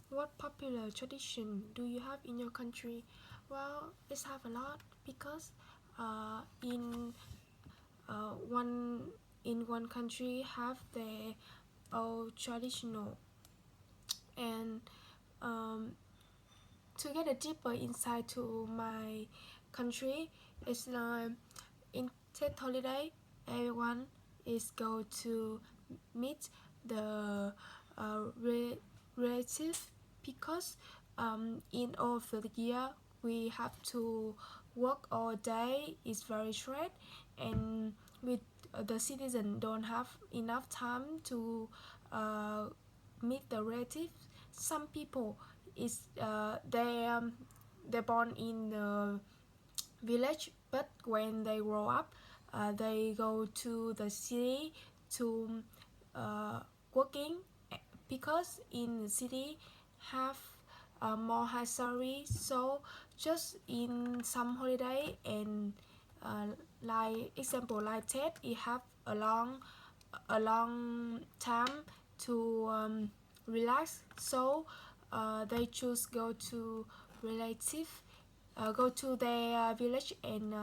What popular tradition do you have in your country? Well, it's have a lot because in one country have their own traditional and um, to get a deeper insight to my country is in Tet holiday everyone is go to meet the relative because in all of the year we have to work all day. It's very stressed and with the citizen don't have enough time to uh, meet the relative. Some people is they're born in the village, but when they grow up they go to the city to working because in the city have more high salary. So just in some holiday and uh, like example like Ted, it have a long time to relax. So they choose go to relative, go to their village and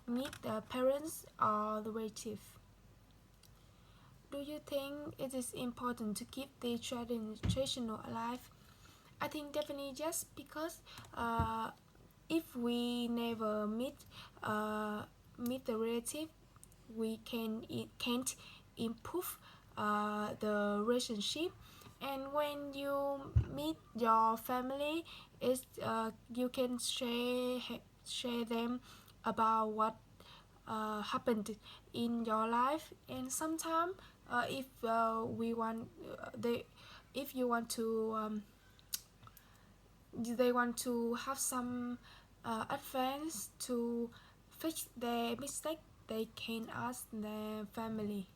meet the parents or the relative. Do you think it is important to keep the traditional alive? I think definitely yes, because if we never uh, meet the relative, we can't improve the relationship. And when you meet your family, is you can share them about what happened in your life. And sometimes if we want they if you want to they want to have some advice to fix their mistake, they can ask their family.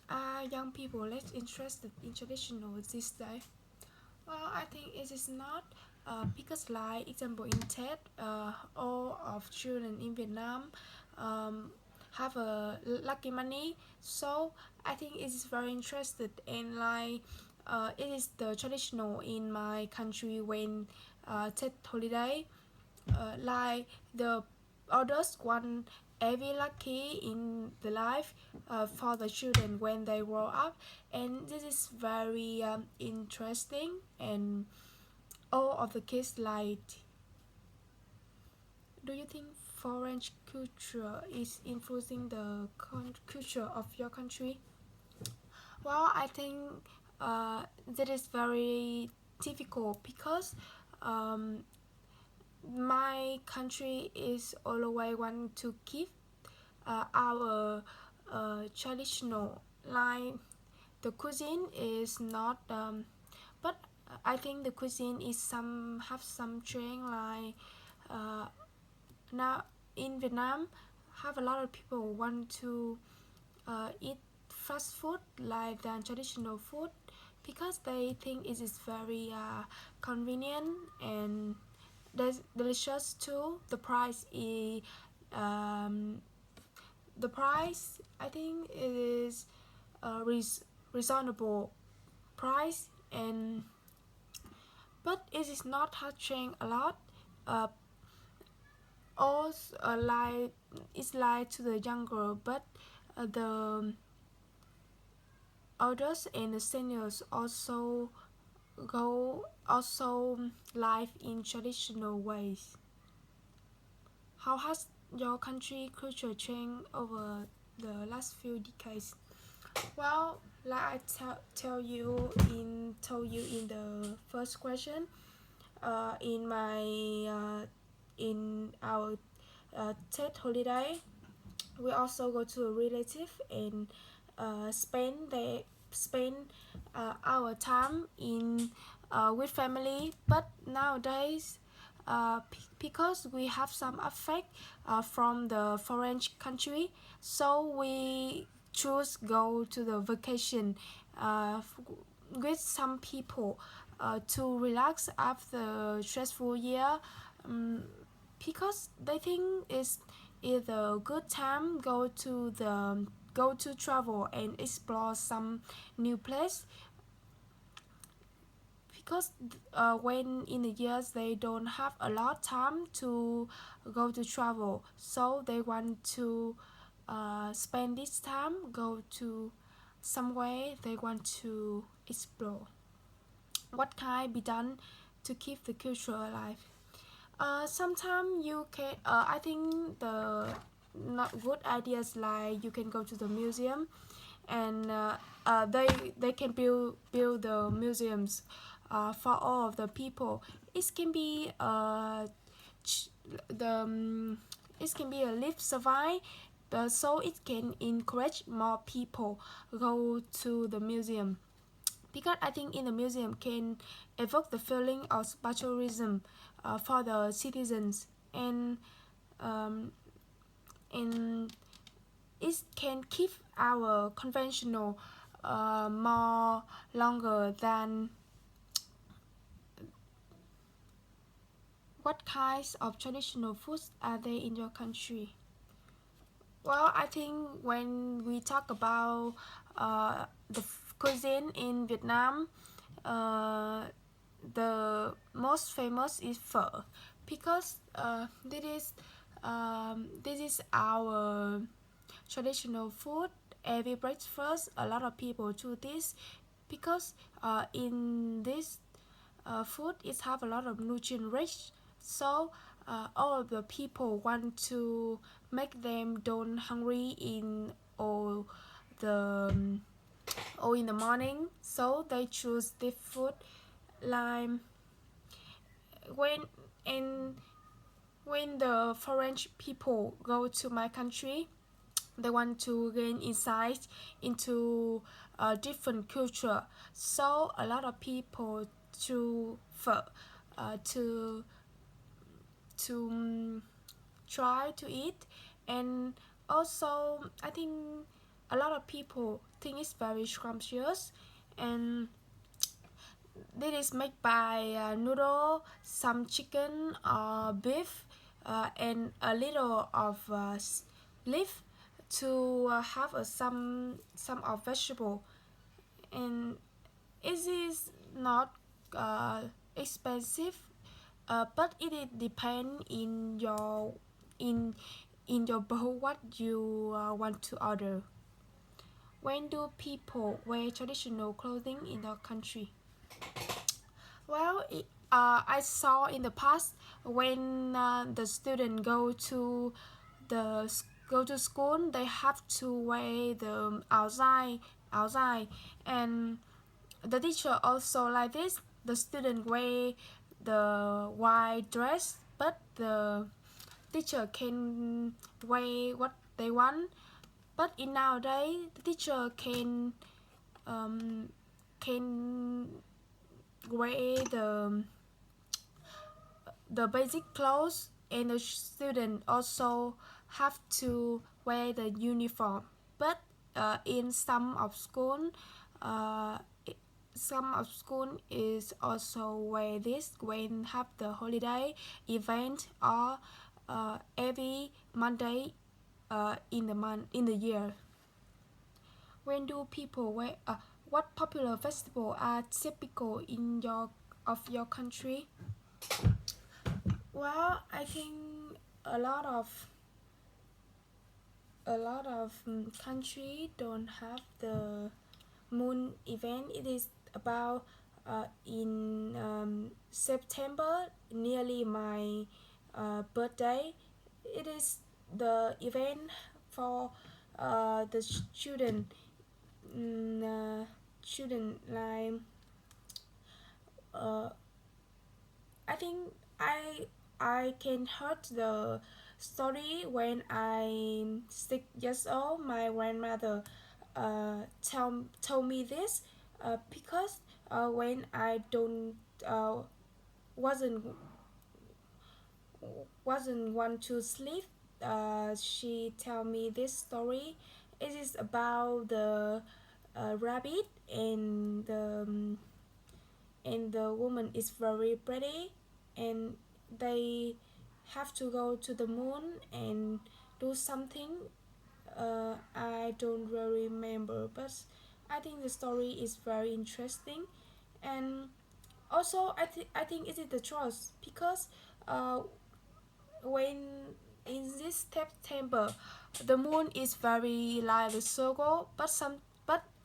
Are young people less interested in traditional these days? Well, I think it is not because like example in TED, all of children in Vietnam um, have a lucky money. So I think it is very interested and like it is the traditional in my country when TED holiday, like the others want every lucky in the life for the children when they grow up. And this is very interesting and all of the kids like. Do you think foreign culture is influencing the culture of your country? Well, I think that is very difficult because um, my country is always want to keep our traditional, like the cuisine is not but I think the cuisine is some have some trend like uh, now in Vietnam have a lot of people want to eat fast food like than traditional food because they think it is very convenient and delicious too. Um, the price I think it is reasonable price, and but it is not touching a lot. Uh, also like it's like to the younger, but the elders and the seniors also live in traditional ways. How has your country culture changed over the last few decades? Well, like I told you in the first question, in my in our Tet holiday, we also go to a relative and spend our time in with family. But nowadays, because we have some effect from the foreign country, so we choose go to the vacation uh, with some people to relax after stressful year. um, because they think it's a good time go to travel and explore some new place. because when in the years they don't have a lot time to go to travel, so they want to spend this time go to somewhere they want to explore. What can be done to keep the culture alive? Sometimes you can I think the not good ideas, like you can go to the museum and they can build the museums for all of the people. It can be the it can be a live survive, so it can encourage more people go to the museum, because I think in the museum can evoke the feeling of patriotism for the citizens, um, and it can keep our conventional more longer than. What kinds of traditional foods are there in your country? Well, I think when we talk about the cuisine in Vietnam, uh, the most famous is phở, because this is our traditional food. Every breakfast, a lot of people choose this because in this food it have a lot of nutrient rich, so all of the people want to make them don't hungry in all the or in the morning, so they choose this food. Like when and when the foreign people go to my country, they want to gain insight into a different culture, so a lot of people to uh, to to try to eat. And also I think a lot of people think it's very scrumptious, and this is made by noodle, some chicken or beef, and a little of leaf to have some of vegetable. And it is not expensive, but it depend in in your bowl what you want to order. When do people wear traditional clothing in your country? Well, I saw in the past when the student the go to school, they have to wear the outside, and the teacher also like this. The student wear the white dress, but the teacher can wear what they want. But in nowadays, the teacher um, can wear the basic clothes, and the student also have to wear the uniform. But in uh, some of school is also wear this when have the holiday event, or every Monday in the year. When do people wear what popular festival are typical in your country? Well, I think a lot of country don't have the moon event. It is about in September, nearly my birthday. It is the event for the student, student like uh, I think I can heard the story when I'm 6 years old. My grandmother told me this because when I don't uh, wasn't wasn't want to sleep, she tell me this story. It is about the rabbit, and the woman is very pretty, and they have to go to the moon and do something. I don't really remember, but I think the story is very interesting. And Also, I think it is the choice because uh, when in this September, the moon is very like the circle, but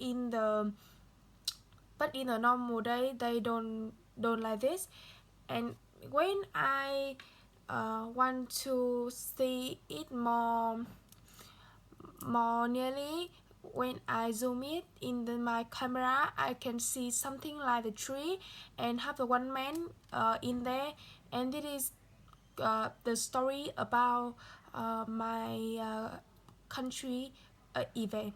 in a normal day they don't like this. And when I want to see it more nearly, when I zoom it in my camera, I can see something like the tree and have the one man in there. And it is the story about my country event.